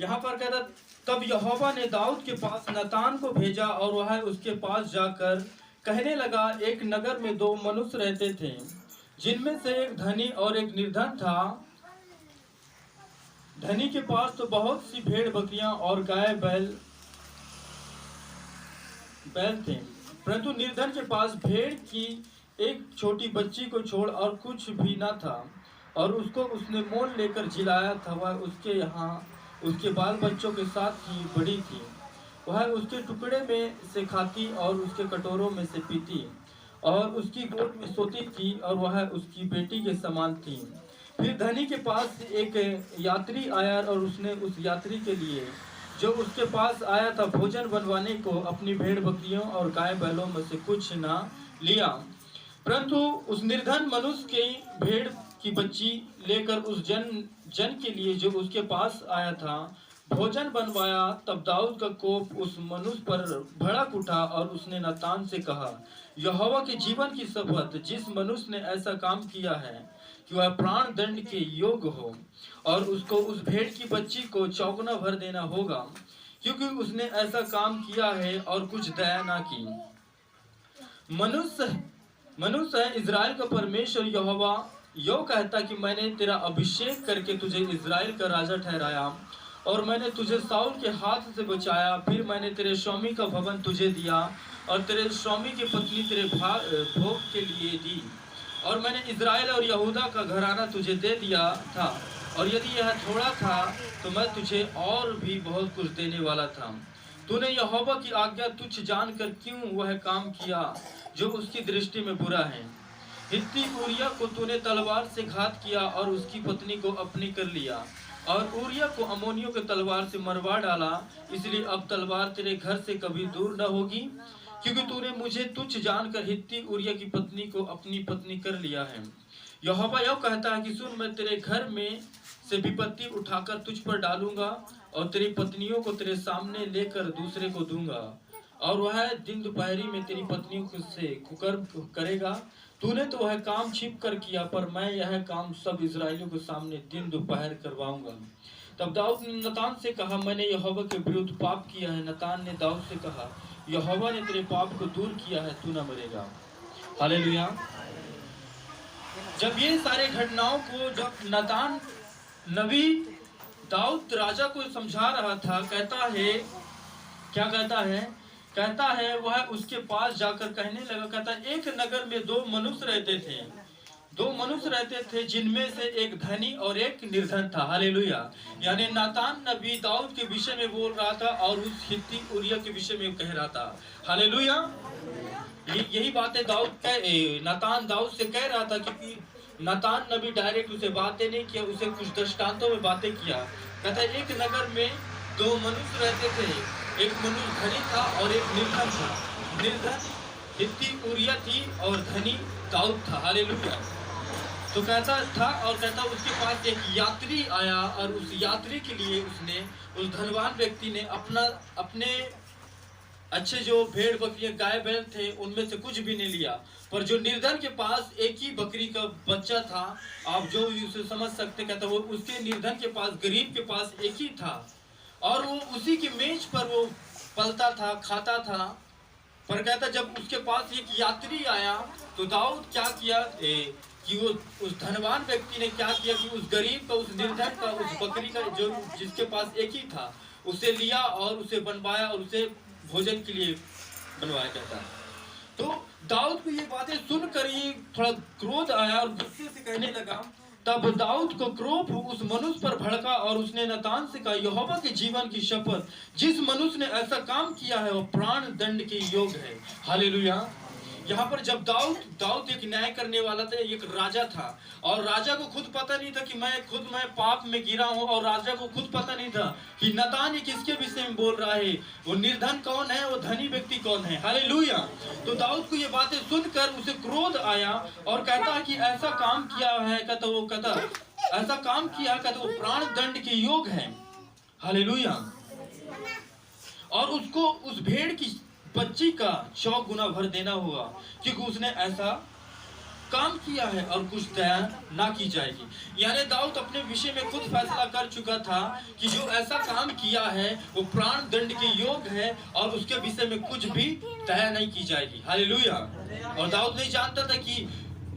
यहाँ पर कहता, तब यहोवा ने दाऊद के पास नातान को भेजा और वह उसके पास जाकर कहने लगा, एक नगर में दो मनुष्य रहते थे, जिनमें से एक धनी और एक निर्धन था। धनी के पास तो बहुत सी भेड़ बकरियां और गाय बैल थे, परंतु निर्धन के पास भेड़ की एक छोटी बच्ची को छोड़ और कुछ भी न था, और उसको उसने मोल लेकर जिलाया था। वह उसके यहाँ उसके बाल बच्चों के साथ ही बड़ी थी। वह उसके टुकड़े में से खाती और उसके कटोरों में से पीती और उसकी गोद में सोती थी, और वह उसकी बेटी के समान थी। फिर धनी के पास एक यात्री आया और उसने उस यात्री के लिए जो उसके पास आया था भोजन बनवाने को अपनी भेड़ बकरियों और गाय बैलों में से कुछ न लिया, परंतु उस निर्धन मनुष्य की भेड़ की बच्ची लेकर उस जन के लिए जो उसके पास आया था भोजन बनवाया। तब दाऊद का कोप उस मनुष्य पर भड़क उठा और उसने नातान से कहा, यहोवा के जीवन की शपथ, जिस मनुष्य ने ऐसा काम किया है कि वह प्राण दंड के योग्य हो, और उसको उस भेड़ की बच्ची को चौगुना भर देना होगा, क्योंकि उसने ऐसा काम किया है और कुछ दया ना की। मनुष्य है इज़राइल का परमेश्वर यहोवा यो कहता कि मैंने तेरा अभिषेक करके तुझे इज़राइल का राजा ठहराया, और मैंने तुझे साउल के हाथ से बचाया। फिर मैंने तेरे स्वामी का भवन तुझे दिया, और तेरे स्वामी की पत्नी तेरे भोग के लिए दी, और मैंने इज़राइल और यहूदा का घराना तुझे दे दिया था, और यदि यह थोड़ा था तो मैं तुझे और भी बहुत कुछ देने वाला था। तूने यहोवा की आज्ञा तुच्छ जानकर क्यों वह काम किया जो उसकी दृष्टि में बुरा है? हित्ती ऊरिया को तूने तलवार से घात किया और उसकी पत्नी को अपनी कर लिया, और ऊरिया को अमोनियों के तलवार से मरवा डाला। इसलिए अब तलवार तेरे घर से कभी दूर न होगी, क्योंकि तूने मुझे तुच्छ जानकर हित्ती ऊरिया की पत्नी को अपनी पत्नी कर लिया है। यहोवा यह कहता है कि सुन, मैं तेरे घर में से विपत्ति उठाकर तुझ पर डालूंगा, और तेरी पत्नियों को तेरे सामने लेकर दूसरे को दूंगा, और वह दिन दोपहरी में तेरी पत्नियों से कुकर्म करेगा। तूने तो वह काम छिप कर किया, पर मैं यह काम सब इजरायलियों के सामने दिन दोपहर करवाऊंगा। तब दाऊद ने नतान से कहा, मैंने यहोवा के विरुद्ध पाप किया है। नतान ने दाऊद से कहा, यहोवा ने तेरे पाप को दूर किया है, तू न मरेगा। हालेलुया। जब ये सारे घटनाओं को जब नतान नबी दाऊद राजा को समझा रहा था, कहता है, क्या कहता है वह उसके पास जाकर कहने लगा, कहता है, एक नगर में दो मनुष्य रहते थे, जिनमें से एक धनी और एक निर्धन था। हालेलुया। यानी नातान नबी दाऊद के विषय में बोल रहा था और उस हित्ती उरिया के विषय में कह रहा था। हालेलुया। यही बातें नातान दाऊद से कह रहा था, क्योंकि नातान नबी डायरेक्ट उसे बातें नहीं किया, उसे कुछ दृष्टांतों में बातें किया। कहता है, एक नगर में दो मनुष्य रहते थे, एक मनुष्य धनी था और एक निर्धन था। निर्धन हित्ती उरिया थी और धनी दाऊद था। हालेलुया। तो कहता था, और कहता उसके पास एक यात्री आया, और उस यात्री के लिए उसने, उस धनवान व्यक्ति ने अपने अच्छे जो भेड़ बकरियां गाय बैल थे उनमें से कुछ भी नहीं लिया, पर जो निर्धन के पास एक ही बकरी का बच्चा था, आप जो उसे समझ सकते, कहता वो उसके निर्धन के पास, गरीब के पास एक ही था, और वो उसी की मेज पर वो पलता था, खाता था। पर कहता जब उसके पास एक यात्री आया तो दाऊद क्या किया कि वो उस धनवान व्यक्ति ने क्या किया कि उस गरीब का, उस निर्धन का, उस बकरी का जो जिसके पास एक ही था उसे लिया और उसे बनवाया और उसे भोजन के लिए बनवाया करता। तो दाऊद को ये बातें सुनकर ही थोड़ा क्रोध आया और गुस्से से कहने लगा। तब दाऊद को क्रोध उस मनुष्य पर भड़का और उसने नातान से कहा, यहोवा के जीवन की शपथ, जिस मनुष्य ने ऐसा काम किया है वो प्राण दंड के योग्य है। हालेलुया। यहाँ पर जब दाऊद एक न्याय करने वाला था, एक राजा था, और राजा को खुद पता नहीं था कि मैं पाप में गिरा हूँ, और राजा को खुद पता नहीं था कि नातान ये किसके विषय में बोल रहा है, वो निर्धन कौन है, वो धनी व्यक्ति कौन है। हालेलुया। तो दाऊद को ये बातें सुनकर उसे क्रोध आया और कहता है कि ऐसा काम किया है, कहता ऐसा काम किया, कहता वो प्राण दंड के योग्य है। हालेलुया। और उसको उस भेड़ की बच्ची का 100 गुना भर देना होगा, क्योंकि उसने ऐसा काम किया है और कुछ दया ना की जाएगी। यानी दाऊद अपने विषय में खुद फैसला कर चुका था कि जो ऐसा काम किया है वो प्राण दंड के योग्य है और उसके विषय में कुछ भी दया नहीं की जाएगी। हालेलुया। और दाऊद नहीं जानता था कि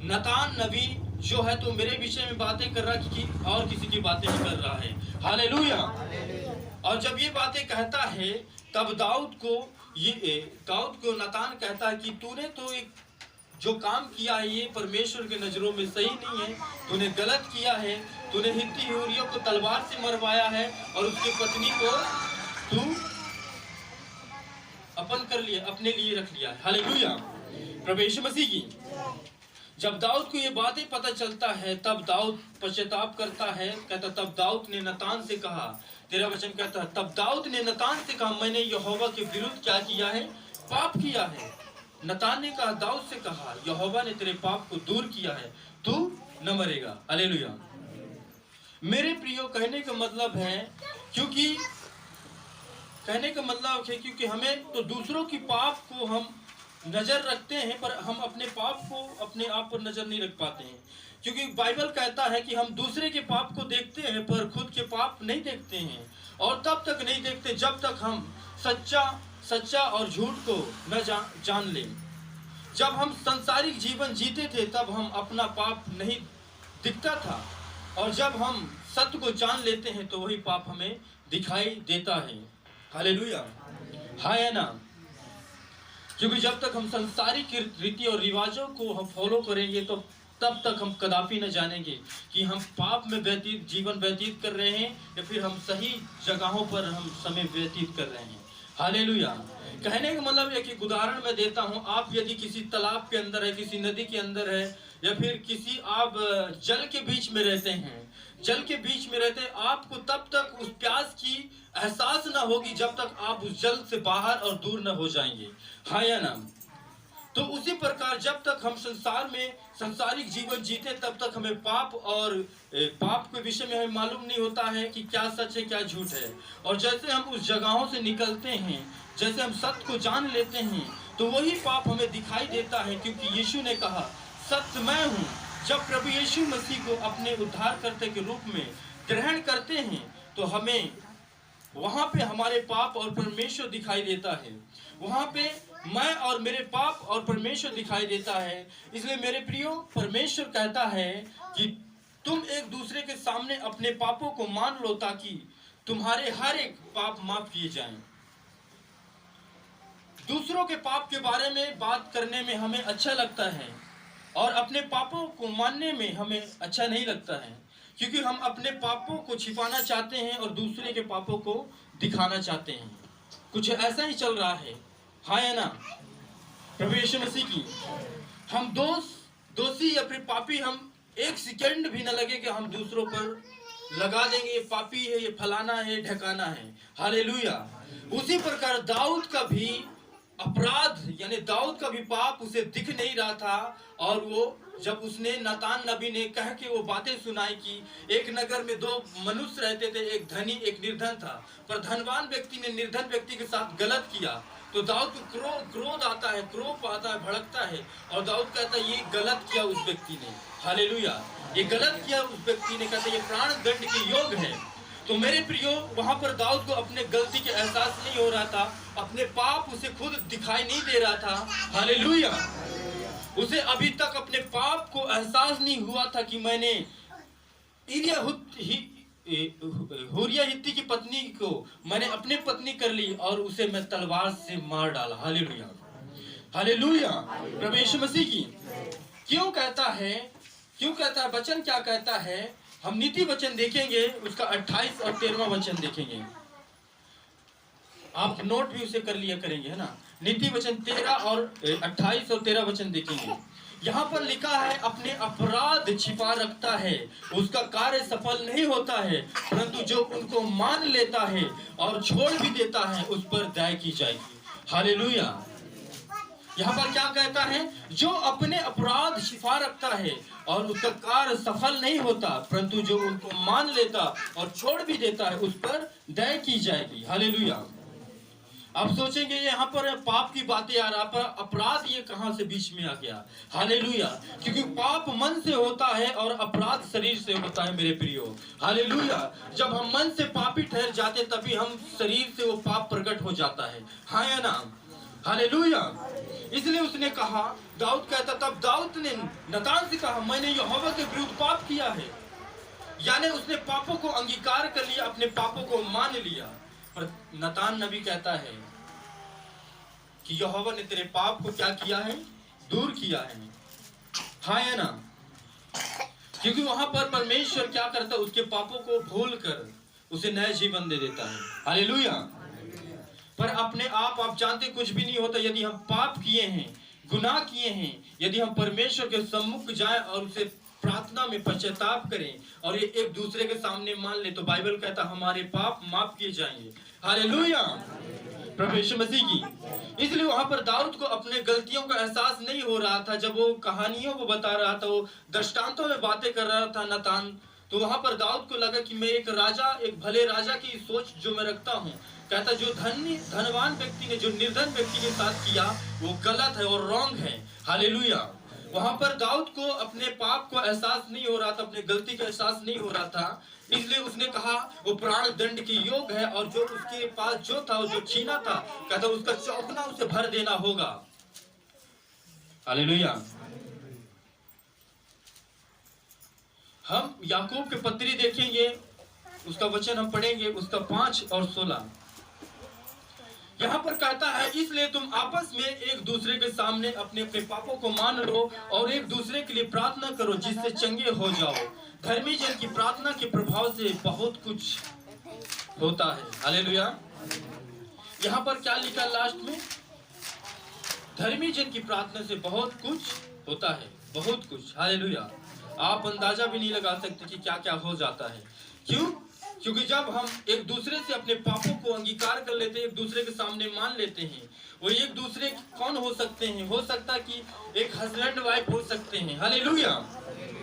नातान नबी जो है तो मेरे विषय में बातें कर रहा है कि और किसी की बातें नहीं कर रहा है। हालेलुया। और जब ये बातें कहता है तब दाऊद को नातान कहता है कि तूने तो एक जो काम किया है ये परमेश्वर के नजरों में सही नहीं है, तूने गलत किया है, तूने हित्ती ऊरिया को तलवार से मरवाया है और उसकी पत्नी को तू अपने लिए रख लिया। हालेलुया। प्रभु यीशु मसीह की। जब दाऊद को ये बातें पता चलता है तब दाऊद पश्चाताप करता है। कहता तब दाऊद ने नातान से कहा, 13 वचन कहता है, तब दाऊद ने नातान से कहा, मैंने यहोवा के विरुद्ध क्या किया है? पाप किया है। नातान ने कहा, दाऊद से कहा, यहोवा ने तेरे पाप को दूर किया है, तू न मरेगा। हालेलुया। मेरे प्रियो, कहने का मतलब है क्योंकि हमें तो दूसरों की पाप को हम नजर रखते हैं पर हम अपने पाप को अपने आप पर नजर नहीं रख पाते हैं। क्योंकि बाइबल कहता है कि हम दूसरे के पाप को देखते हैं पर खुद के पाप नहीं देखते हैं, और तब तक नहीं देखते जब तक हम सच्चा और झूठ को न जान लें। जब हम सांसारिक जीवन जीते थे तब हम अपना पाप नहीं दिखता था, और जब हम सत्य को जान लेते हैं तो वही पाप हमें दिखाई देता है। हालेलुया। हाँ या ना? क्योंकि जब तक हम सांसारिक रीति और रिवाजों को हम फॉलो करेंगे तो तब तक हम कदापि न जानेंगे कि हम पाप में जीवन व्यतीत कर रहे हैं या फिर हम सही जगहों पर हम समय व्यतीत कर रहे हैं। हालेलुया। कहने का मतलब है कि उदाहरण मैं देता हूँ, आप यदि किसी तालाब के अंदर है, किसी नदी के अंदर है, या फिर किसी आप जल के बीच में रहते हैं, आपको तब तक उस प्यास की एहसास ना होगी जब तक आप उस जल से बाहर और दूर न हो जाएंगे। हाँ या ना? तो उसी प्रकार जब तक हम संसार में सांसारिक जीवन जीते तब तक हमें पाप के विषय में हमें मालूम नहीं होता है कि क्या सच है क्या झूठ है। और जैसे हम उस जगहों से निकलते हैं, जैसे हम सत्य को जान लेते हैं तो वही पाप हमें दिखाई देता है, क्योंकि यीशु ने कहा सत्य मैं हूँ। जब प्रभु यीशु मसीह को अपने उद्धारकर्ता के रूप में ग्रहण करते हैं तो हमें वहां पे हमारे पाप और परमेश्वर दिखाई देता है। वहां पे मैं और मेरे पाप और परमेश्वर दिखाई देता है। इसलिए मेरे प्रियो, परमेश्वर कहता है कि तुम एक दूसरे के सामने अपने पापों को मान लो ताकि तुम्हारे हर एक पाप माफ किए जाएं। दूसरों के पाप के बारे में बात करने में हमें अच्छा लगता है और अपने पापों को मानने में हमें अच्छा नहीं लगता है, क्योंकि हम अपने पापों को छिपाना चाहते हैं और दूसरे के पापों को दिखाना चाहते हैं। कुछ ऐसा ही चल रहा है। हाँ या ना? प्रभु यीशु मसीह की। हम दोषी या फिर पापी हम एक सेकंड भी न लगे कि हम दूसरों पर लगा देंगे ये पापी है, ये फलाना है, ढकाना है। हालेलुया। उसी प्रकार दाऊद का भी अपराध यानी दाऊद का भी पाप उसे दिख नहीं रहा था, और वो जब उसने नातान नबी ने कह के वो बातें सुनाई कि एक नगर में दो मनुष्य रहते थे, एक धनी एक निर्धन था, पर धनवान व्यक्ति ने निर्धन व्यक्ति के साथ गलत किया तो दाऊद को क्रोध आता है, क्रोध आता है, भड़कता है, और दाऊद कहता है ये गलत किया उस व्यक्ति ने। हालेलुया। ये गलत किया उस व्यक्ति ने, कहता है ये प्राण दंड के योग्य है। तो मेरे प्रियो, वहां पर दाऊद को अपने गलती के एहसास नहीं हो रहा था, अपने पाप उसे खुद दिखाई नहीं दे रहा था। हालेलुया। उसे अभी तक अपने पाप को एहसास नहीं हुआ था कि मैंने हुरिया हित्ती की पत्नी को मैंने अपनी पत्नी कर ली और उसे मैं तलवार से मार डाला। हालेलुया। हालेलुया। प्रभु यीशु मसीह की। क्यों कहता है वचन क्या कहता है? हम नीति वचन देखेंगे, उसका 28 और 13वां वचन देखेंगे। आप नोट भी उसे कर लिया करेंगे, है ना? नीति वचन 13 और 28 और 13 वचन देखेंगे। यहाँ पर लिखा है, अपने अपराध छिपा रखता है, उसका कार्य सफल नहीं होता है, परंतु जो उनको मान लेता है और छोड़ भी देता है उस पर दया की जाएगी। हालेलुया। यहाँ पर क्या कहता है? जो अपने अपराध छिपा रखता है और उसका कार्य सफल नहीं होता, परंतु जो उनको मान लेता और छोड़ भी देता है उस पर दया की जाएगी। हालेलुया। आप सोचेंगे यहाँ पर पाप की बातें आ रहा, पर अपराध ये कहां से बीच में आ गया? हालेलुया। क्योंकि पाप मन से होता है और अपराध शरीर से होता है मेरे प्रियो। हालेलुया। जब हम मन से पापी ठहर जाते तभी हम शरीर से वो पाप प्रकट हो जाता है, हाँ या ना? हालेलुया। इसलिए उसने कहा, दाऊद कहता, तब दाऊद ने नतान से कहा, मैंने यहोवा के विरुद्ध पाप किया है। यानी उसने पापों को अंगीकार कर लिया, अपने पापों को मान लिया। पर नतान नबी कहता है कि यहोवा ने तेरे पाप को क्या किया है? दूर किया है, हाँ या ना? क्योंकि वहां पर परमेश्वर क्या करता है? उसके पापों को भूल कर उसे नया जीवन दे देता है। हालेलुया। पर अपने आप जानते कुछ भी नहीं होता। यदि हम पाप किए हैं, गुनाह किए हैं, यदि हम परमेश्वर के सम्मुख जाएं और उसे प्रार्थना में पश्चाताप करें और ये एक दूसरे के सामने मान ले, तो बाइबल कहता हमारे पाप माफ किए जाएंगे। हालेलुया, प्रभु यीशु मसीह की। इसलिए वहां पर दाऊद को अपने गलतियों का एहसास नहीं हो रहा था। जब वो कहानियों को बता रहा था, वो दृष्टांतों में बातें कर रहा था नतान, तो वहां पर दाऊद को लगा कि मैं एक राजा, एक भले राजा की सोच जो मैं रखता हूँ, कहता जो धनवान व्यक्ति ने जो निर्धन व्यक्ति के साथ किया वो गलत है और रॉन्ग है। हालेलुया। वहां पर दाऊद को अपने पाप को एहसास नहीं हो रहा था, अपने गलती का एहसास नहीं हो रहा था। इसलिए उसने कहा वो प्राण दंड के योग है और जो उसके पास जो था, जो छीना था, कहता उसका चौगुना उसे भर देना होगा। हालेलुया। हम याकूब के पत्री देखेंगे, उसका वचन हम पढ़ेंगे, उसका 5 और 16। यहाँ पर कहता है, इसलिए तुम आपस में एक दूसरे के सामने अपने अपने पापों को मान लो और एक दूसरे के लिए प्रार्थना करो जिससे चंगे हो जाओ। धर्मी जन की प्रार्थना के प्रभाव से बहुत कुछ होता है। हालेलुया। यहाँ पर क्या लिखा लास्ट में? धर्मी जन की प्रार्थना से बहुत कुछ होता है, बहुत कुछ। हालेलुया। आप अंदाजा भी नहीं लगा सकते कि क्या क्या हो जाता है। क्यों? क्योंकि जब हम एक दूसरे से अपने पापों को अंगीकार कर लेते हैं, एक दूसरे के सामने मान लेते हैं, वो एक दूसरे कौन हो सकते हैं? हो सकता कि एक हस्बैंड वाइफ हो सकते हैं। हालेलुया।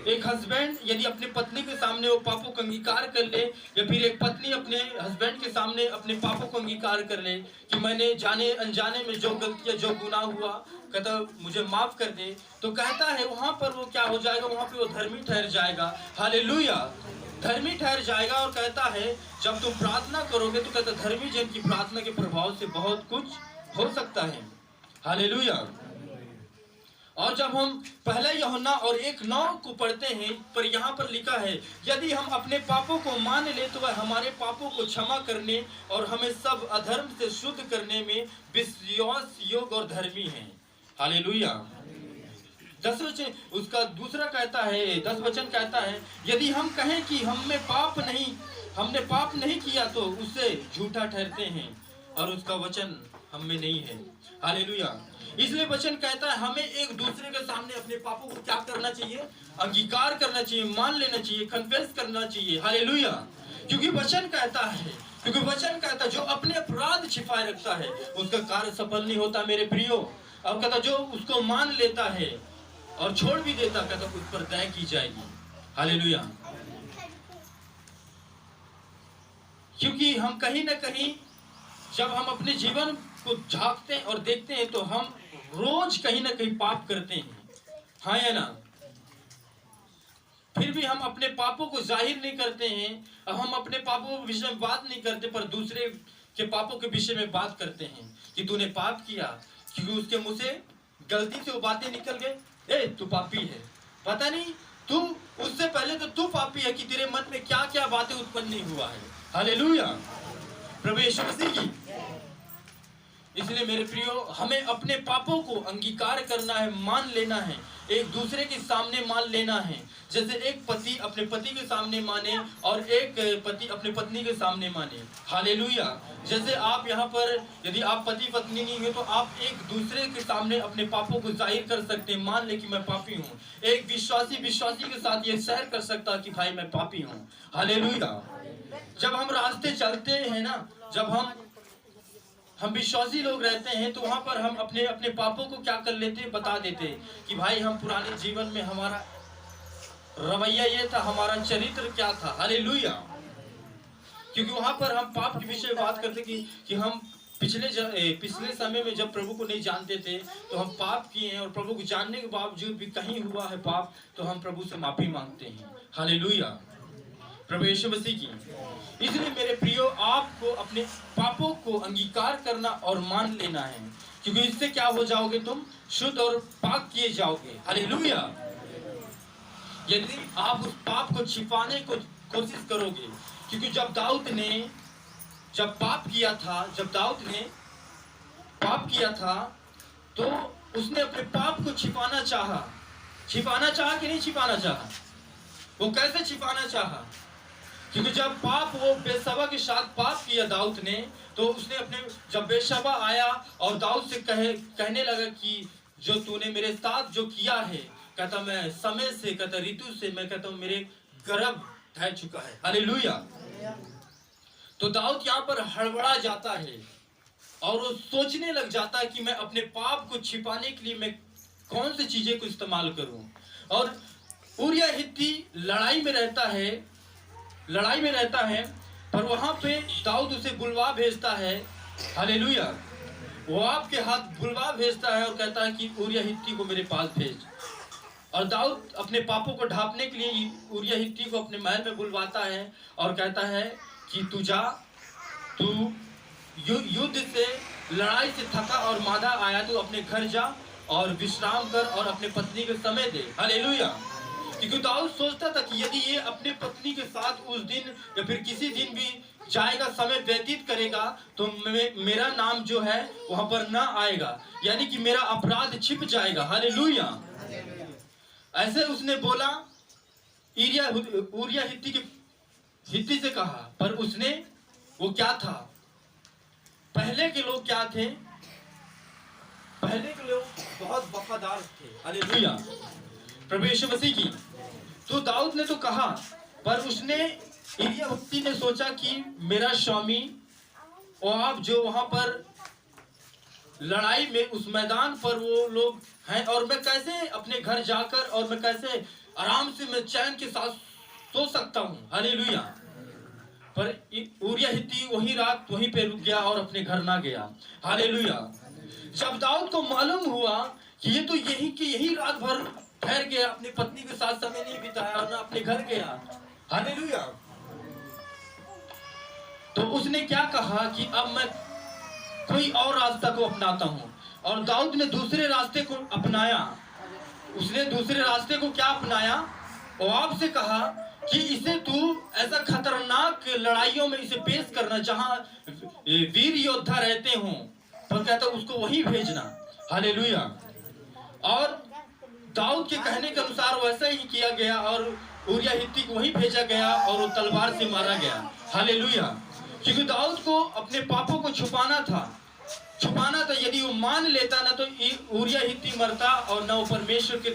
एक हस्बैंड यदि अपने पत्नी के सामने वो पापों को अंगीकार कर ले, या फिर एक पत्नी अपने हस्बैंड के सामने अपने पापों को अंगीकार कर ले कि मैंने जाने अनजाने में जो गलतियां, जो गुनाह हुआ, कहता मुझे माफ कर दे, तो कहता है वहां पर वो क्या हो जाएगा? वहां पे वो धर्मी ठहर जाएगा। हालेलुया। धर्मी ठहर जाएगा। और कहता है जब तुम प्रार्थना करोगे तो कहता धर्मी जन की प्रार्थना के प्रभाव से बहुत कुछ हो सकता है। हालेलुया। और जब हम पहले यूहन्ना और 1:9 को पढ़ते हैं, पर यहाँ पर लिखा है, यदि हम अपने पापों को मान ले तो वह हमारे पापों को क्षमा करने और हमें सब अधर्म से शुद्ध करने में विश्वास योग्य और धर्मी है। हालेलुया। 10 वचन उसका दूसरा कहता है, 10 वचन कहता है, यदि हम कहें कि हमने पाप नहीं किया तो उससे झूठा ठहरते हैं और उसका वचन हम में नहीं है। हालेलुया। इसलिए वचन कहता है हमें एक दूसरे के सामने अपने पापों को क्या करना चाहिए? अंगीकार करना चाहिए, मान लेना चाहिए, कन्फेस करना चाहिए। हालेलुया। क्योंकि वचन कहता है जो अपने अपराध छिपाए रखता है उसका कार्य सफल नहीं होता मेरे प्रियो। और कहता जो उसको मान लेता है और छोड़ भी देता, कहता उस पर दया की जाएगी। हालेलुया। क्योंकि हम कहीं ना कहीं जब हम अपने जीवन को झांकते हैं और देखते हैं तो हम रोज कहीं ना कहीं पाप करते हैं, हाँ या ना? फिर भी हम अपने पापों को जाहिर नहीं करते हैं, हम अपने पापों के विषय में बात नहीं करते, पर दूसरे के पापों के विषय में बात करते हैं कि तूने पाप किया, क्योंकि उसके मुंह से गलती से वो बातें निकल गए, ए तू पापी है। पता नहीं तू उससे पहले तो तू पापी है कि तेरे मन में क्या क्या बातें उत्पन्न नहीं हुआ है। हालेलुया। प्रभु यीशु मसीह की। इसलिए मेरे प्रियो, हमें अपने पापों को अंगीकार करना है, मान लेना है, एक दूसरे के सामने मान लेना है। जैसे एक पति अपने पति के सामने माने और एक पति अपने पत्नी के सामने माने। हालेलुया। जैसे आप यहाँ पर यदि आप पति पत्नी नहीं हो तो आप एक दूसरे के सामने अपने पापों को जाहिर कर सकते हैं, मान ले कि मैं पापी हूँ। एक विश्वासी के साथ ये शेयर कर सकता कि भाई मैं पापी हूँ। हालेलुया। जब हम रास्ते चलते हैं ना, जब हम विश्वासी लोग रहते हैं तो वहां पर हम अपने अपने पापों को क्या कर लेते हैं, बता देते हैं कि भाई हम पुराने जीवन में हमारा रवैया ये था, हमारा चरित्र क्या था। हालेलुया। क्योंकि वहां पर हम पाप के विषय बात करते कि हम पिछले समय में जब प्रभु को नहीं जानते थे तो हम पाप किए हैं, और प्रभु को जानने के बावजूद भी कहीं हुआ है पाप तो हम प्रभु से माफी मांगते हैं। हालेलुया, प्रभु यीशु मसीह की। इसलिए मेरे प्रियो, आपको अपने पापों को अंगीकार करना और मान लेना है, क्योंकि इससे क्या हो जाओगे, तुम शुद्ध और पाक किए जाओगे। हालेलुया। यदि आप उस पाप को छिपाने को कोशिश करोगे, क्योंकि जब दाऊद ने पाप किया था तो उसने अपने पाप को छिपाना चाहा कि नहीं छिपाना चाहा? वो कैसे छिपाना चाहा? क्योंकि जब वो बेशबा के साथ पाप किया दाऊद ने, तो उसने जब बेशबा आया और दाऊद से कहने लगा कि जो तूने मेरे साथ जो किया है, कहता मैं समय से, कहता ऋतु से, मैं कहता हूँ मेरे गर्भ ढह चुका है। हालेलुया। तो दाऊद यहाँ पर हड़बड़ा जाता है और वो सोचने लग जाता है कि मैं अपने पाप को छिपाने के लिए मैं कौन सी चीजें को इस्तेमाल करूं। और उरिया हित्ती लड़ाई में रहता है, पर वहां पे दाऊद उसे बुलवा भेजता है। हालेलुया। वो आपके हाथ बुलवा भेजता है और कहता है कि उरिया हित्ती को मेरे पास भेज। और दाऊद अपने पापों को ढांपने के लिए उरिया हित्ती को अपने महल में बुलवाता है और कहता है कि तू युद्ध से, लड़ाई से थका और मादा आया, तू अपने घर जा और विश्राम कर और अपने पत्नी को समय दे। हालेलुया। क्योंकि दाऊद सोचता था कि यदि ये अपने पत्नी के साथ उस दिन या फिर किसी दिन भी जाएगा, समय व्यतीत करेगा, तो मेरा नाम जो है वहां पर ना आएगा, यानी कि मेरा अपराध छिप जाएगा। हालेलुया। ऐसे उसने बोला, उरिया हित्ती से कहा, पर उसने वो क्या था, पहले के लोग क्या थे? पहले के लोग बहुत वफादार थे। हालेलुया, प्रभु यीशु मसीह की। तो दाऊद ने तो कहा, पर उरिया हित्ती ने सोचा कि मेरा स्वामी और आप जो वहां पर लड़ाई में उस मैदान पर वो लोग हैं, और मैं कैसे अपने घर जाकर और मैं कैसे आराम से मैं चैन के साथ सो सकता हूँ। हालेलुया। पर उरिया हित्ती वही रात वहीं पे रुक गया और अपने घर ना गया। हालेलुया। जब दाऊद को मालूम हुआ कि ये तो यही रात भर ठहर गया, अपनी पत्नी के साथ समय नहीं बिताया और ना अपने घर गया। हालेलुया। तो उसने क्या कहा कि अब मैं कोई और रास्ता को अपनाता हूँ, और दाऊद ने दूसरे रास्ते को अपनाया। उसने दूसरे रास्ते को क्या अपनाया? और आपसे कहा कि इसे तू ऐसा खतरनाक लड़ाइयों में इसे पेश करना, जहां वीर योद्धा रहते हों, पर कहता उसको वहीं भेजना। हालेलुया। और दाऊद के कहने के अनुसार वैसा ही किया गया और उरिया हित्ती को वहीं भेजा गया और वो तलवार से मारा गया। हालेलुया। क्योंकि दाऊद को अपने पापों को छुपाना था। यदि वो मान लेता ना, तो उरिया हित्ती मरता और ना वो परमेश्वर के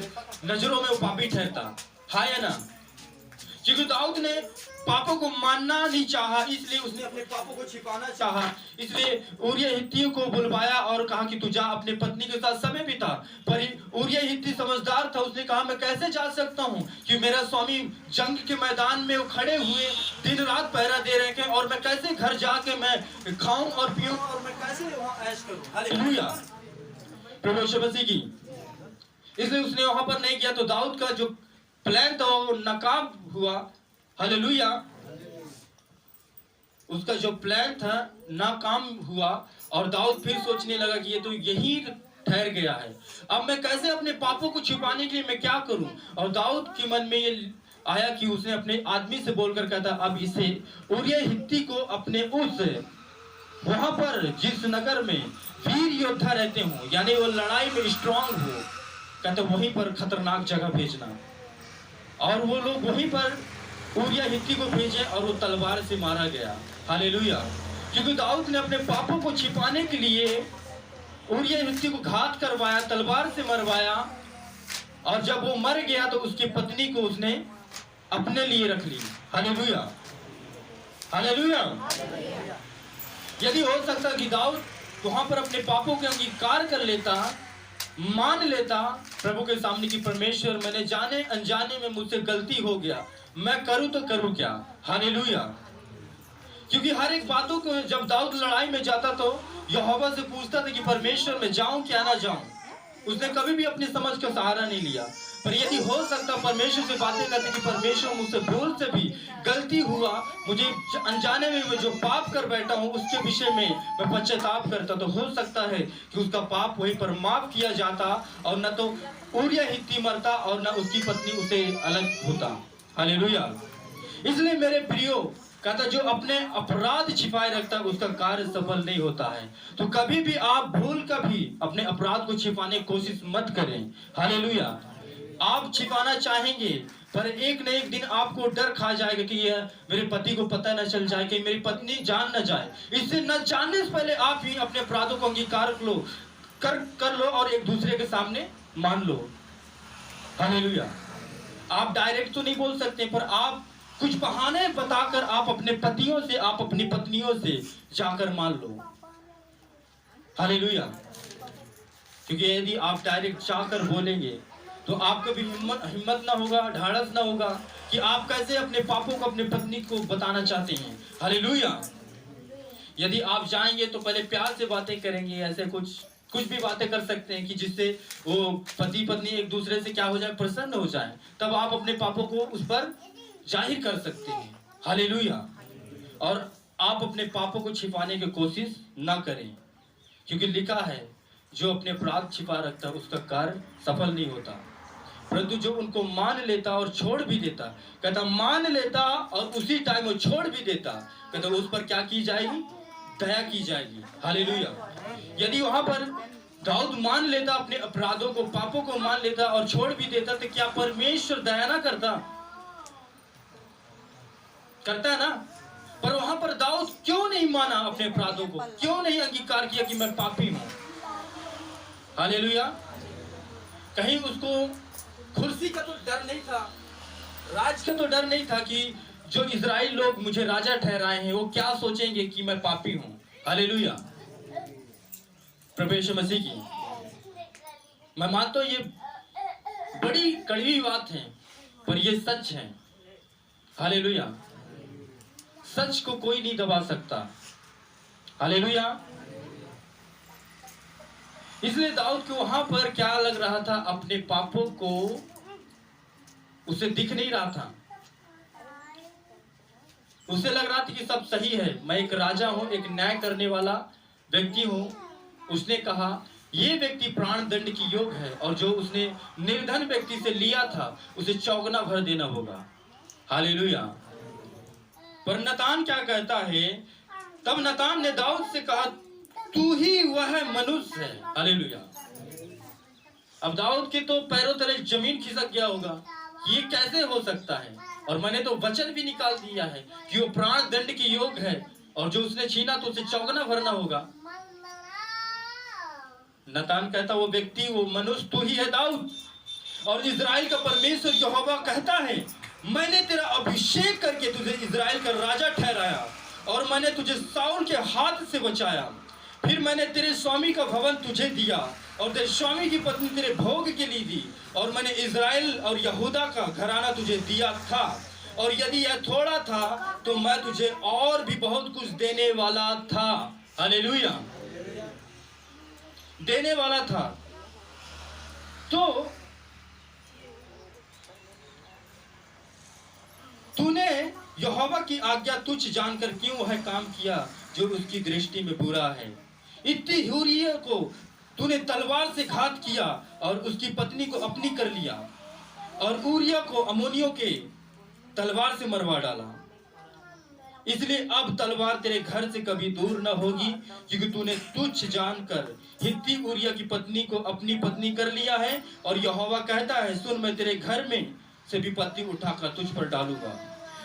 नजरों में वो पापी ठहरता। हाँ या ना? क्योंकि दाऊद ने पापों को मानना नहीं चाहा, इसलिए उसने अपने पापों को छिपाना चाहा। इसलिए उरिया हित्ती को बुलवाया और कहा कि तू जा अपने पत्नी के साथ समय बिता। पर उरिया हित्ती समझदार था, उसने कहा मैं कैसे जा सकता हूँ कि मेरा स्वामी जंग के मैदान में वो खड़े हुए दिन रात पहरा दे रहे हैं, और मैं कैसे घर जाके मैं खाऊं और पीऊं और मैं कैसे वहां ऐश करूं। हालेलुया, प्रभु यीशु मसीह की। इसलिए उसने वहां पर नहीं किया। तो दाऊद का जो प्लान था वो नाकाम हुआ। हालेलुया। उसका जो प्लान था नाकाम हुआ और दाऊद फिर सोचने लगा कि ये तो यही ठहर गया है, अब मैं कैसे अपने पापों को छुपाने के लिए मैं क्या करूं। और दाऊद के मन में ये आया कि उसने अपने आदमी से बोलकर कहा था, अब इसे उरिया हित्ती को अपने उस वहां पर जिस नगर में वीर योद्धा रहते हो, यानी वो लड़ाई में स्ट्रांग हो, कहते वहीं पर खतरनाक जगह भेजना। और वो लोग वहीं पर उरिया हित्ती को भेजे और वो तलवार से मारा गया। हालेलुया। क्योंकि दाऊद ने अपने पापों को छिपाने के लिए उरिया हित्ती को घात करवाया, तलवार से मरवाया, और जब वो मर गया तो उसकी पत्नी को उसने अपने लिए रख ली। Hallelujah, hallelujah. यदि हो सकता कि दाऊद वहां पर अपने पापों के अंगीकार कर लेता, मान लेता प्रभु के सामने कि परमेश्वर मैंने जाने अनजाने में मुझसे गलती हो गया, मैं करूं तो करूं क्या। हालेलुया। क्योंकि हर एक बातों को जब दाऊद लड़ाई में जाता तो यहोवा से पूछता था कि परमेश्वर मैं जाऊं क्या ना जाऊं। उसने कभी भी अपनी समझ का सहारा नहीं लिया। पर यदि हो सकता परमेश्वर से बातें करते कि परमेश्वर मुझसे भूल से भी गलती हुआ, मुझे अनजाने में मैं जो पाप कर बैठा हूं उसके विषय में मैं पश्चाताप करता, तो हो सकता है कि उसका पाप वहीं पर माफ किया जाता और न तो ऊरिया हित्ती मरता और न उसकी पत्नी उसे अलग होता। हालेलुया। इसलिए मेरे प्रियो कहता जो अपने अपराध छिपाए रखता है उसका कार्य सफल नहीं होता है। तो कभी भी आप भूल कर भी अपने अपराध को छिपाने की कोशिश मत करें। हालेलुया। आप छिपाना चाहेंगे पर एक न एक दिन आपको डर खा जाएगा कि यह मेरे पति को पता न चल जाए, कि मेरी पत्नी जान न जाए। इससे न जानने से पहले आप ही अपने अपराधों को अंगीकार कर लो और एक दूसरे के सामने मान लो। हालेलुया। आप डायरेक्ट तो नहीं बोल सकते पर आप कुछ बहाने बताकर आप अपने पतियों से, आप अपनी पत्नियों से जाकर मान लो। हालेलुया। क्योंकि यदि आप डायरेक्ट जाकर बोलेंगे तो आपको भी हिम्मत ना होगा, ढाढ़स ना होगा कि आप कैसे अपने पापों को अपने पत्नी को बताना चाहते हैं। हालेलुया। यदि आप जाएंगे तो पहले प्यार से बातें करेंगे, ऐसे कुछ भी बातें कर सकते हैं कि जिससे वो पति पत्नी एक दूसरे से क्या हो जाए, प्रसन्न हो जाए। तब आप अपने पापों को उस पर जाहिर कर सकते हैं। हालेलुया। और आप अपने पापों को छिपाने की कोशिश ना करें, क्योंकि लिखा है जो अपने अपराध छिपा रखता है उसका कार्य सफल नहीं होता, परंतु जो उनको मान लेता और छोड़ भी देता, कहता मान लेता और उसी टाइम वो छोड़ भी देता, कहता उस पर क्या की जाएगी, दया की जाएगी। हालेलुया। यदि वहां पर दाऊद मान लेता अपने अपराधों को, पापों को मान लेता और छोड़ भी देता, तो क्या परमेश्वर दया ना करता है ना। पर वहां पर दाऊद क्यों नहीं माना अपने अपराधों को, क्यों नहीं अंगीकार किया कि मैं पापी हूं। हालेलुया। कहीं उसको कुर्सी का तो डर नहीं था, राज का तो डर नहीं था कि जो इजराइल लोग मुझे राजा ठहराए हैं वो क्या सोचेंगे कि मैं पापी हूं। हालेलुया। प्रभु यीशु मसीह की मैं मानता हूं ये बड़ी कड़वी बात है पर ये सच है। हालेलुया। सच को कोई नहीं दबा सकता। हालेलुया। इसलिए दाऊद को वहां पर क्या लग रहा था, अपने पापों को उसे दिख नहीं रहा था। उसे लग रहा था कि सब सही है, मैं एक राजा हूं, एक न्याय करने वाला व्यक्ति हूं। उसने कहा ये व्यक्ति प्राण दंड की योग्य है और जो उसने निर्धन व्यक्ति से लिया था उसे चौगुना भर देना होगा। हालेलुया। पर नतान क्या कहता है, तब नतान ने दाऊद से कहा तू ही वह मनुष्य है। हालेलुया। अब दाऊद के तो पैरों तले जमीन खिसक गया होगा, ये कैसे हो सकता है, और मैंने तो वचन भी निकाल दिया है कि वो प्राण दंड की योग्य है और जो उसने छीना तो उसे चौगुना भरना होगा। नतान कहता वो व्यक्ति, वो मनुष्य तू ही है दाऊद। और इजराइल का परमेश्वर यहोवा कहता है मैंने तेरा अभिषेक करके तुझे इजराइल का राजा ठहराया और मैंने तुझे साउल के हाथ से बचाया। फिर मैंने तेरे स्वामी का भवन तुझे दिया और तेरे स्वामी की पत्नी तेरे भोग के लिए दी और मैंने इजराइल और यहूदा का घराना तुझे दिया था। और यदि यह थोड़ा था तो मैं तुझे और भी बहुत कुछ देने वाला था। हालेलुया। देने वाला था। तो तूने यहोवा की आज्ञा तुच्छ जानकर क्यों वह काम किया जो उसकी दृष्टि में बुरा है। इतनी हुरिया को तूने तलवार से घात किया और उसकी पत्नी को अपनी कर लिया और ऊरिया को अमोनियों के तलवार से मरवा डाला। इसलिए अब तलवार तेरे घर से कभी दूर न होगी, क्योंकि तूने तुच्छ जानकर हित्ती ऊरिया की पत्नी को अपनी पत्नी कर लिया है। और यहोवा कहता है सुन, मैं तेरे घर में से विपत्ति उठाकर तुझ पर डालूंगा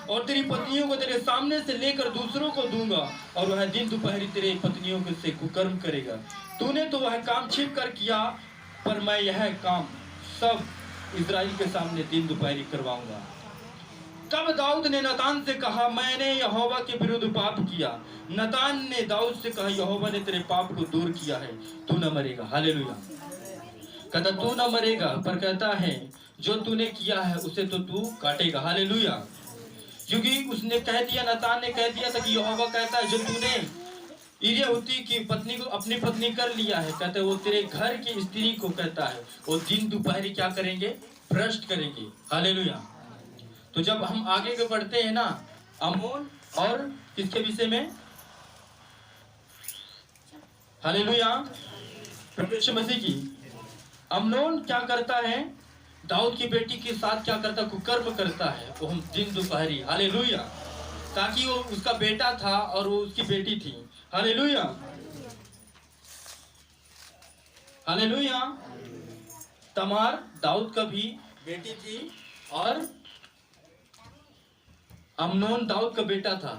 और तेरी पत्नियों को तेरे सामने से लेकर दूसरों को दूंगा और वह दिन दोपहरी तेरे पत्नियों से कुकर्म करेगा। तूने तो वह काम छिप कर किया, पर मैं यह काम सब इजराइल के सामने दिन दोपहरी करवाऊंगा। तब दाऊद ने नतान से कहा मैंने यहोवा के विरुद्ध पाप किया। नतान ने दाऊद से कहा यहोवा ने तेरे पाप को दूर किया है, तू न मरेगा। हालेलुया। कहता तू न मरेगा, पर कहता है जो तूने किया है उसे तो तू काटेगा। हालेलुया। क्योंकि उसने कह दिया, नातान ने कह दिया था कि यहोवा कहता है जो तूने इरियहुती की पत्नी को अपनी पत्नी कर लिया है, कहते हैं वो तेरे घर की स्त्री को कहता है वो दिन दोपहरी क्या करेंगे, भ्रष्ट करेंगे। हालेलुया। तो जब हम आगे के बढ़ते हैं ना, अमोन और किसके विषय में, हालेलुया, प्रभु यीशु मसीह की। अमनोन क्या करता है, दाऊद की बेटी के साथ क्या करता, कुकर्म करता है वो हम दिन दोपहरी। हालेलुया। ताकि वो उसका बेटा था और वो उसकी बेटी थी। Hallelujah, hallelujah. तमार दाऊद का भी बेटी थी और अमनोन दाऊद का बेटा था।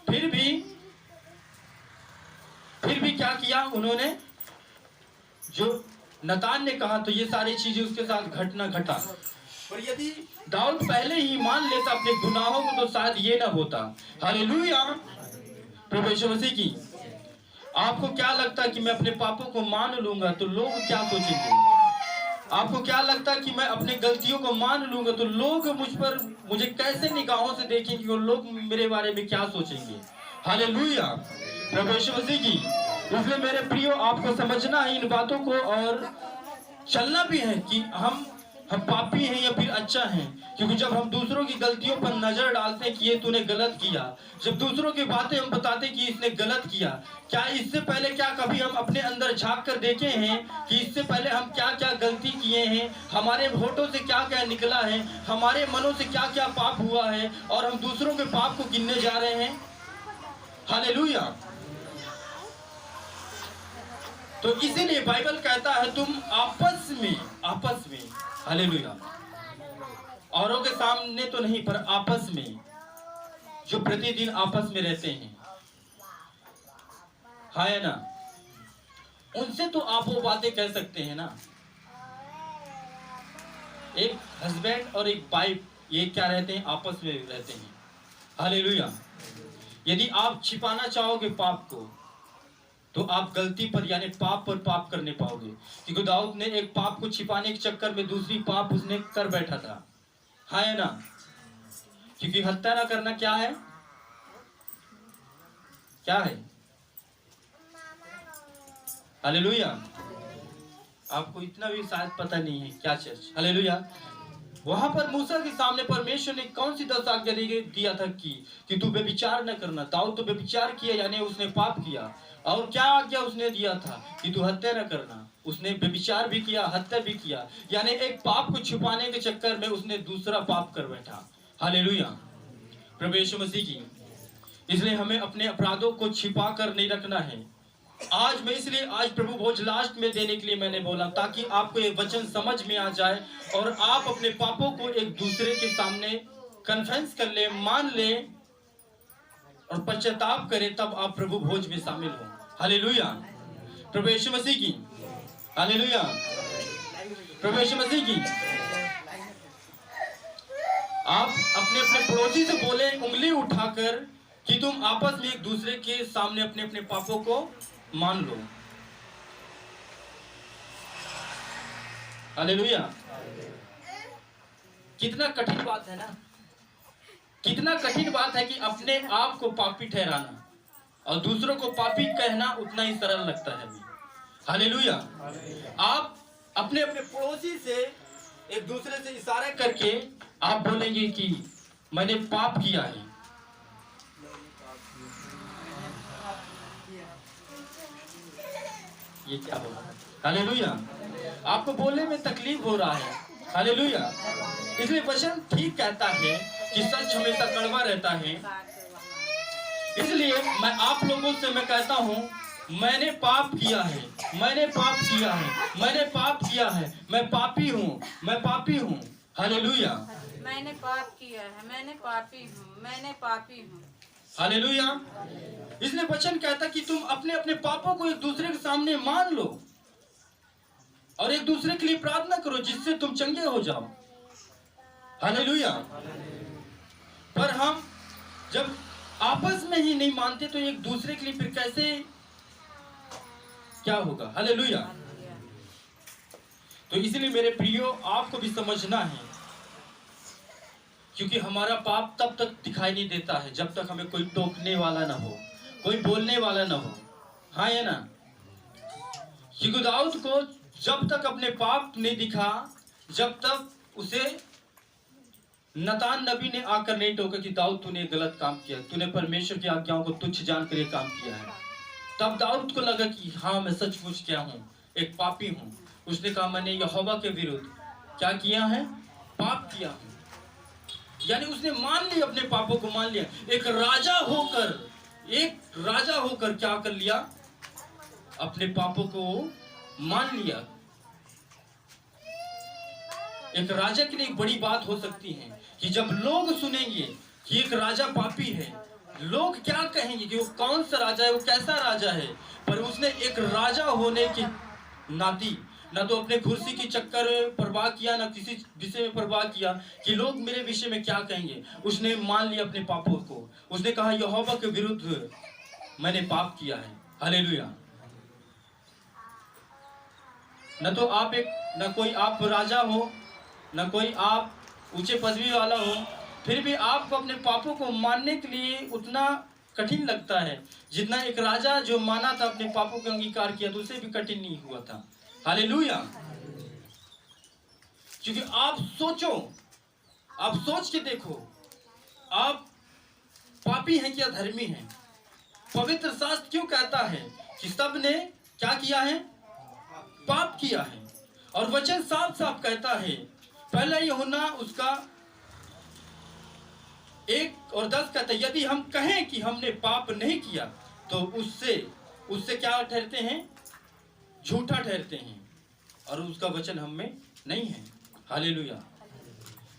फिर भी क्या किया उन्होंने, जो नतान ने कहा तो ये सारी चीजें उसके साथ घटना घटा। और यदि दाऊद पहले ही मान लेता अपने गुनाहों को तो शायद ये ना होता। हालेलुया, प्रभु यीशु मसीह की। आपको क्या लगता है कि मैं अपने पापों को मान लूंगा तो लोग क्या सोचेंगे? आपको क्या लगता है कि मैं अपनी गलतियों को मान लूंगा तो लोग मुझे कैसे निगाहों से देखेंगे और लोग मेरे बारे में क्या सोचेंगे? हालेलुया, प्रभु यीशु मसीह की। इसलिए मेरे प्रियो, आपको समझना है इन बातों को और चलना भी है कि हम पापी हैं या फिर अच्छा हैं। क्योंकि जब हम दूसरों की गलतियों पर नजर डालते हैं कि ये तूने गलत किया, जब दूसरों की बातें हम बताते हैं कि इसने गलत किया, क्या इससे पहले क्या कभी हम अपने अंदर झांक कर देखे हैं कि इससे पहले हम क्या क्या गलती किए हैं, हमारे होठों से क्या क्या निकला है, हमारे मनों से क्या क्या पाप हुआ है और हम दूसरों के पाप को गिनने जा रहे हैं? हालेलुया। तो इसीलिए बाइबल कहता है तुम आपस में, हालेलुया, औरों के सामने तो नहीं पर आपस में, जो प्रतिदिन आपस में रहते हैं, है ना, उनसे तो आप वो बातें कह सकते हैं ना। एक हस्बैंड और एक वाइफ ये क्या रहते हैं, आपस में रहते हैं। हालेलुया। यदि आप छिपाना चाहोगे पाप को तो आप गलती पर यानी पाप पर पाप कर नहीं पाओगे। क्योंकि दाऊद ने एक पाप को छिपाने के चक्कर में दूसरी पाप उसने कर बैठा था, है ना। क्योंकि हत्या ना करना क्या है, क्या है? हालेलुया। आपको इतना भी शायद पता नहीं है क्या चर्च। हालेलुया। वहां पर मूसा के सामने परमेश्वर ने कौन सी 10 आज्ञा दिया था कि तू व्यभिचार न करना। दाऊद तो व्यभिचार किया यानी उसने पाप किया। और क्या आज्ञा उसने दिया था कि तू हत्या न करना। उसने व्यभिचार भी किया, हत्या भी किया, यानी एक पाप को छुपाने के चक्कर में उसने दूसरा पाप कर बैठा। हालेलुया, प्रभु यीशु मसीह की। इसलिए हमें अपने अपराधों को छिपा कर नहीं रखना है। आज प्रभु भोज लास्ट में देने के लिए मैंने बोला, ताकि आपको ये वचन समझ में आ जाए और आप अपने पापों को एक दूसरे के सामने कन्फेंस कर ले, मान ले और पश्चाताप करें, तब आप प्रभु भोज में शामिल हो। हालेलुया, प्रभु यीशु मसीह की। हालेलुया, प्रभु यीशु मसीह की। आप अपने अपने पड़ोसी से बोले उंगली उठाकर कि तुम आपस में एक दूसरे के सामने अपने अपने पापों को मान लो। हालेलुया। कितना कठिन बात है ना, कितना कठिन बात है कि अपने आप को पापी ठहराना और दूसरों को पापी कहना उतना ही सरल लगता है। हालेलुया। आप अपने अपने पड़ोसी से एक दूसरे से इशारा करके आप बोलेंगे कि मैंने पाप किया है। ये क्या हो रहा है? हालेलुया। आपको बोलने में तकलीफ हो रहा है। हालेलुया। इसलिए वचन ठीक कहता है कि सच हमेशा कड़वा रहता है। इसलिए मैं आप लोगों से मैं कहता हूँ, मैंने पाप किया है, मैंने पाप किया है, मैंने पाप किया है, मैं पापी हूँ, मैं पापी हूँ। हालेलुया। मैंने पाप किया है, मैंने पापी हूँ, मैंने पापी हूँ। हालेलुया। इसलिए वचन कहता कि तुम अपने अपने पापों को एक दूसरे के सामने मान लो और एक दूसरे के लिए प्रार्थना करो जिससे तुम चंगे हो जाओ। हालेलुया। पर हम जब आपस में ही नहीं मानते तो एक दूसरे के लिए फिर कैसे क्या होगा? हालेलुया। तो इसलिए मेरे प्रियो, आपको भी समझना है क्योंकि हमारा पाप तब तक दिखाई नहीं देता है जब तक हमें कोई टोकने वाला ना हो, कोई बोलने वाला ना हो। हाँ या ना? क्योंकि दाऊद को जब तक अपने पाप नहीं दिखा, जब तक उसे नतान नबी ने आकर नहीं टोका कि दाऊद तूने गलत काम किया, तूने परमेश्वर की आज्ञाओं को तुच्छ जानकर ये काम किया है, तब दाऊद को लगा कि हाँ मैं सचमुच क्या हूँ, एक पापी हूँ। उसने कहा मैंने यहोवा के विरुद्ध क्या किया है? पाप किया हूँ। यानी उसने मान लिया, अपने पापों को मान लिया। एक राजा होकर क्या कर लिया? अपने पापों को मान लिया। एक राजा के लिए एक बड़ी बात हो सकती है कि जब लोग सुनेंगे कि एक राजा पापी है, लोग क्या कहेंगे कि वो कौन सा राजा है, वो कैसा राजा है। पर उसने एक राजा होने की नाती ना तो अपने कुर्सी की चक्कर में परवाह किया, ना किसी विषय में परवाह किया कि लोग मेरे विषय में क्या कहेंगे। उसने मान लिया अपने पापों को। उसने कहा यहोवा के विरुद्ध मैंने पाप किया है। हालेलुया। न तो आप न कोई आप राजा हो, न कोई आप ऊंचे पदवी वाला हो, फिर भी आपको अपने पापों को मानने के लिए उतना कठिन लगता है जितना एक राजा जो माना था, अपने पापों का अंगीकार किया तो उसे भी कठिन नहीं हुआ था। हालेलुया। क्योंकि आप सोच के देखो, आप पापी हैं क्या धर्मी हैं? पवित्र शास्त्र क्यों कहता है कि सब ने क्या किया है? पाप किया है। और वचन साफ साफ कहता है, पहला यूहन्ना उसका 1:10 कहता है, यदि हम कहें कि हमने पाप नहीं किया तो उससे क्या ठहरते हैं? झूठा ठहरते हैं, और उसका वचन हम में नहीं है। हालेलुया।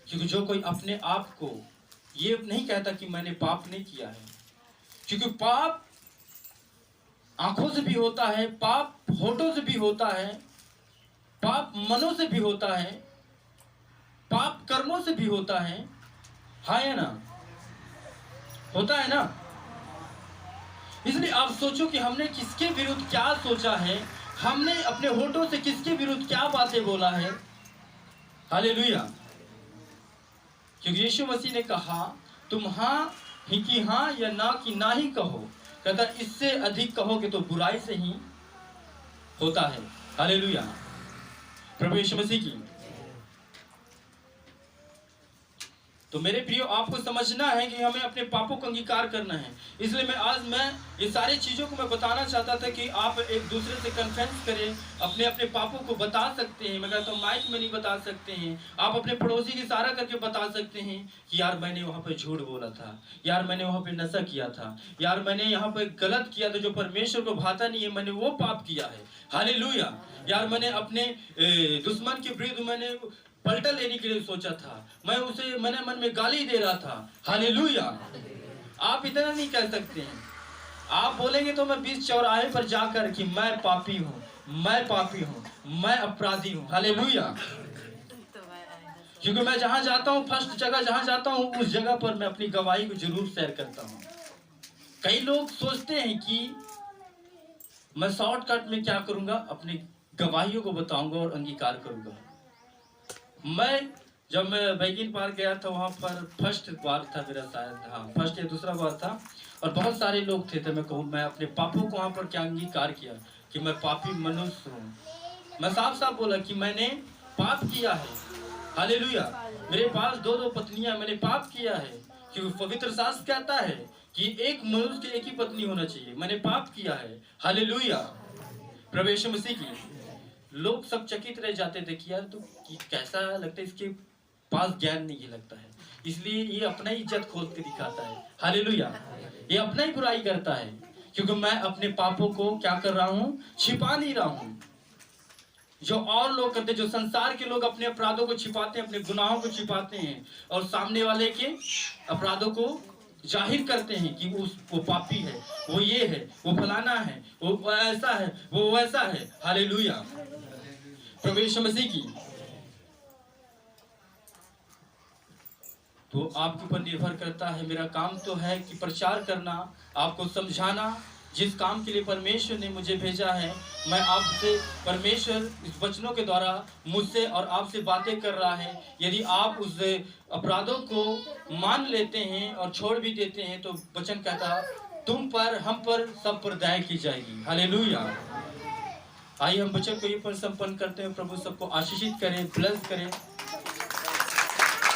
क्योंकि जो कोई अपने आप को ये नहीं कहता कि मैंने पाप नहीं किया है, क्योंकि पाप आंखों से भी होता है, पाप होठों से भी होता है, पाप मनों से भी होता है, पाप कर्मों से भी होता है। हाँ या ना? होता है ना? इसलिए आप सोचो कि हमने किसके विरुद्ध क्या सोचा है, हमने अपने होठों से किसके विरुद्ध क्या बातें बोला है। हालेलुया। क्योंकि यीशु मसीह ने कहा तुम हाँ ही कि हाँ या ना कि ना ही कहो, कहता इससे अधिक कहोगे तो बुराई से ही होता है। हालेलुया। प्रभु यीशु मसीह की। तो मेरे प्रियो, आपको समझना है कि हमें अपने पापों को अंगीकार करना है। इसलिए आज मैं ये सारी चीज़ों को मैं बताना चाहता था कि आप एक दूसरे से कन्फेंस करें, अपने अपने पापों को बता सकते हैं। मैं कहता हूँ माइक में नहीं बता सकते हैं, आप अपने पड़ोसी की इशारा करके बता सकते हैं कि यार मैंने वहाँ पर झूठ बोला था, यार मैंने वहाँ पर नशा किया था, यार मैंने यहाँ पर गलत किया था जो परमेश्वर को भाता नहीं है, मैंने वो पाप किया है। हालेलुया। यार मैंने अपने दुश्मन के विरुद्ध मैंने पलटा लेने के लिए सोचा था, मैंने मन में गाली दे रहा था। हालेलुया। आप इतना नहीं कह सकते हैं। आप बोलेंगे तो मैं बीच चौराहे पर जाकर कि मैं पापी हूँ, मैं पापी हूँ, मैं अपराधी हूँ। हालेलुया। क्योंकि मैं जहाँ जाता हूँ, फर्स्ट जगह जहाँ जाता हूँ, उस जगह पर मैं अपनी गवाही को जरूर शेयर करता हूँ। कई लोग सोचते हैं कि मैं शॉर्टकट में क्या करूँगा, अपनी गवाहियों को बताऊंगा और अंगीकार करूँगा। जब मैं बैगिन पार्क गया था, वहाँ पर फर्स्ट बार था मेरा, शायद हाँ फर्स्ट या दूसरा बार था, और बहुत सारे लोग थे। तो मैं अपने पापों को वहाँ पर क्या अंगीकार किया कि मैं पापी मनुष्य हूँ। मैं साफ साफ बोला कि मैंने पाप किया है। हालेलुया। मेरे पास 2 पत्नियां, मैंने पाप किया है। क्योंकि पवित्र शास्त्र कहता है कि एक मनुष्य की एक ही पत्नी होना चाहिए। मैंने पाप किया है। हालेलुया। प्रभु यीशु मसीह की। लोग सब चकित रह जाते थे कि यार तो कैसा लगता है, इसके पास ज्ञान नहीं लगता है, इसलिए ये अपना ही इज्जत खोल के दिखाता है। हालेलुया। ये अपना ही बुराई करता है, क्योंकि मैं अपने पापों को क्या कर रहा हूँ? छिपा नहीं रहा हूँ। जो और लोग करते, जो संसार के लोग अपने अपराधों को छिपाते हैं, अपने गुनाहों को छिपाते हैं, और सामने वाले के अपराधों को जाहिर करते हैं कि वो पापी है, वो ये है, वो फलाना है, वो ऐसा है, वो वैसा है। हालेलुया। प्रभु यीशु मसीह की। तो आपके ऊपर निर्भर करता है। मेरा काम तो है कि प्रचार करना, आपको समझाना, जिस काम के लिए परमेश्वर ने मुझे भेजा है, मैं आपसे, परमेश्वर इस वचनों के द्वारा मुझसे और आपसे बातें कर रहा है। यदि आप उस अपराधों को मान लेते हैं और छोड़ भी देते हैं तो वचन कहता तुम पर, हम पर, सब पर दया की जाएगी। हालेलुया। आइए हम वचन को ये पर संपन्न करते हैं। प्रभु सबको आशीषित करें, ब्लेस करें।